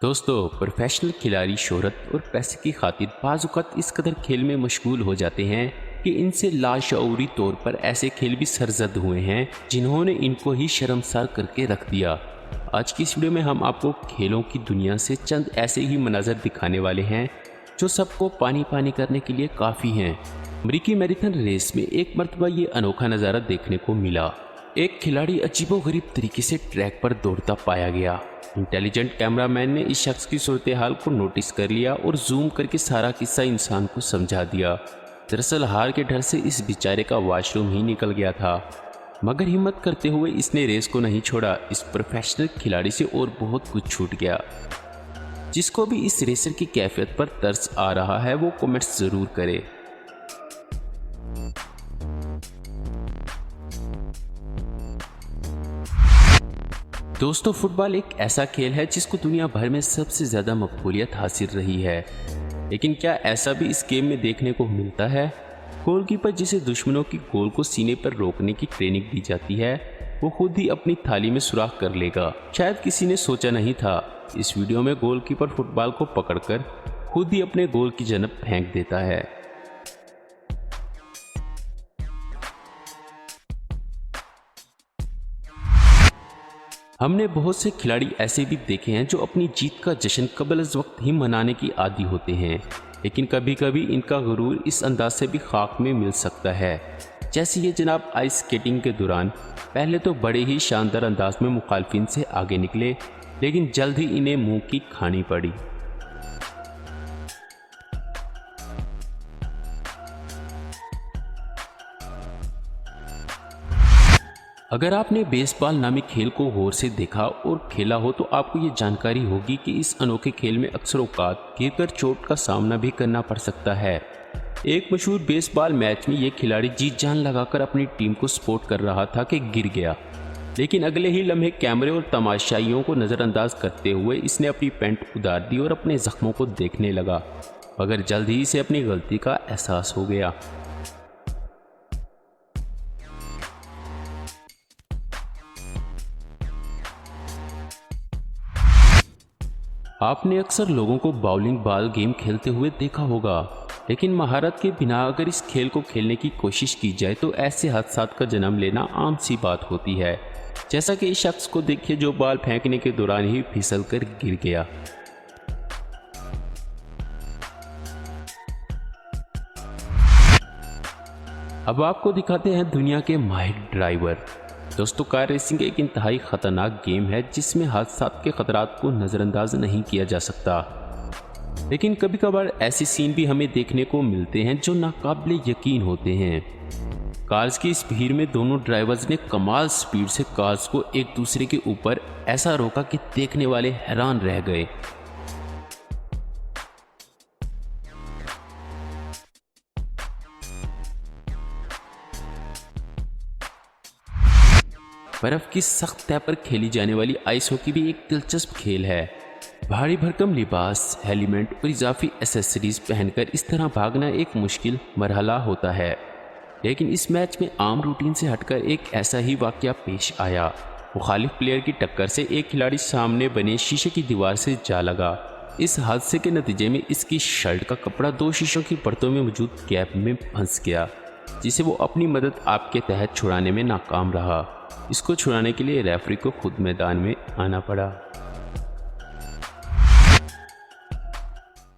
दोस्तों, प्रोफेशनल खिलाड़ी शोहरत और पैसे की खातिर बाज़-औक़ात इस कदर खेल में मशगूल हो जाते हैं कि इनसे लाशऊरी तौर पर ऐसे खेल भी सरजद हुए हैं जिन्होंने इनको ही शर्मसार करके रख दिया। आज की इस वीडियो में हम आपको खेलों की दुनिया से चंद ऐसे ही मनाज़र दिखाने वाले हैं जो सबको पानी पानी करने के लिए काफ़ी हैं। अमेरिकी मैराथन रेस में एक मरतबा ये अनोखा नज़ारा देखने को मिला। एक खिलाड़ी अजीबोगरीब तरीके से ट्रैक पर दौड़ता पाया गया। इंटेलिजेंट कैमरामैन ने इस शख्स की सूरत हाल को नोटिस कर लिया और जूम करके सारा किस्सा इंसान को समझा दिया। दरअसल हार के डर से इस बेचारे का वॉशरूम ही निकल गया था, मगर हिम्मत करते हुए इसने रेस को नहीं छोड़ा। इस प्रोफेशनल खिलाड़ी से और बहुत कुछ छूट गया। जिसको भी इस रेसर की कैफियत पर तरस आ रहा है वो कमेंट्स ज़रूर करे। दोस्तों, फुटबॉल एक ऐसा खेल है जिसको दुनिया भर में सबसे ज़्यादा मकबूलियत हासिल रही है, लेकिन क्या ऐसा भी इस गेम में देखने को मिलता है? गोलकीपर जिसे दुश्मनों की गोल को सीने पर रोकने की ट्रेनिंग दी जाती है, वो खुद ही अपनी थाली में सुराख कर लेगा। शायद किसी ने सोचा नहीं था। इस वीडियो में गोलकीपर फुटबॉल को पकड़कर खुद ही अपने गोल की जानब फेंक देता है। हमने बहुत से खिलाड़ी ऐसे भी देखे हैं जो अपनी जीत का जश्न कबल अज़ वक्त ही मनाने की आदी होते हैं, लेकिन कभी कभी इनका गुरूर इस अंदाज से भी खाक में मिल सकता है। जैसे ये जनाब आइस स्केटिंग के दौरान पहले तो बड़े ही शानदार अंदाज में मुखालफिन से आगे निकले, लेकिन जल्द ही इन्हें मुंह की खानी पड़ी। अगर आपने बेसबॉल नामी खेल को गौर से देखा और खेला हो तो आपको ये जानकारी होगी कि इस अनोखे खेल में अक्सर औकात गिरकर चोट का सामना भी करना पड़ सकता है। एक मशहूर बेसबॉल मैच में ये खिलाड़ी जीत जान लगाकर अपनी टीम को सपोर्ट कर रहा था कि गिर गया, लेकिन अगले ही लम्हे कैमरे और तमाशाइयों को नज़रअंदाज करते हुए इसने अपनी पैंट उतार दी और अपने जख्मों को देखने लगा, मगर जल्द ही इसे अपनी गलती का एहसास हो गया। आपने अक्सर लोगों को बाउलिंग बॉल गेम खेलते हुए देखा होगा, लेकिन महारत के बिना अगर इस खेल को खेलने की कोशिश की जाए तो ऐसे हादसात का जन्म लेना आम सी बात होती है। जैसा कि इस शख्स को देखिए जो बॉल फेंकने के दौरान ही फिसल कर गिर गया। अब आपको दिखाते हैं दुनिया के माहिर ड्राइवर। दोस्तों, कार रेसिंग एक इंतहाई ख़तरनाक गेम है जिसमें हादसात के ख़तरात को नज़रअंदाज नहीं किया जा सकता, लेकिन कभी कभार ऐसे सीन भी हमें देखने को मिलते हैं जो नाकाबिले यकीन होते हैं। कार्स की इस भीड़ में दोनों ड्राइवर्स ने कमाल स्पीड से कार्स को एक दूसरे के ऊपर ऐसा रोका कि देखने वाले हैरान रह गए। बर्फ की सख्त तह पर खेली जाने वाली आइस हॉकी भी एक दिलचस्प खेल है। भारी भरकम लिबास, हेलमेट और इजाफी एसेसरीज पहनकर इस तरह भागना एक मुश्किल मरहला होता है, लेकिन इस मैच में आम रूटीन से हटकर एक ऐसा ही वाकया पेश आया। मुखालिफ प्लेयर की टक्कर से एक खिलाड़ी सामने बने शीशे की दीवार से जा लगा। इस हादसे के नतीजे में इसकी शर्ट का कपड़ा दो शीशों की परतों में मौजूद गैप में फंस गया, जिसे वो अपनी मदद आपके तहत छुड़ाने में नाकाम रहा। इसको छुड़ाने के लिए रेफरी को खुद मैदान में आना पड़ा।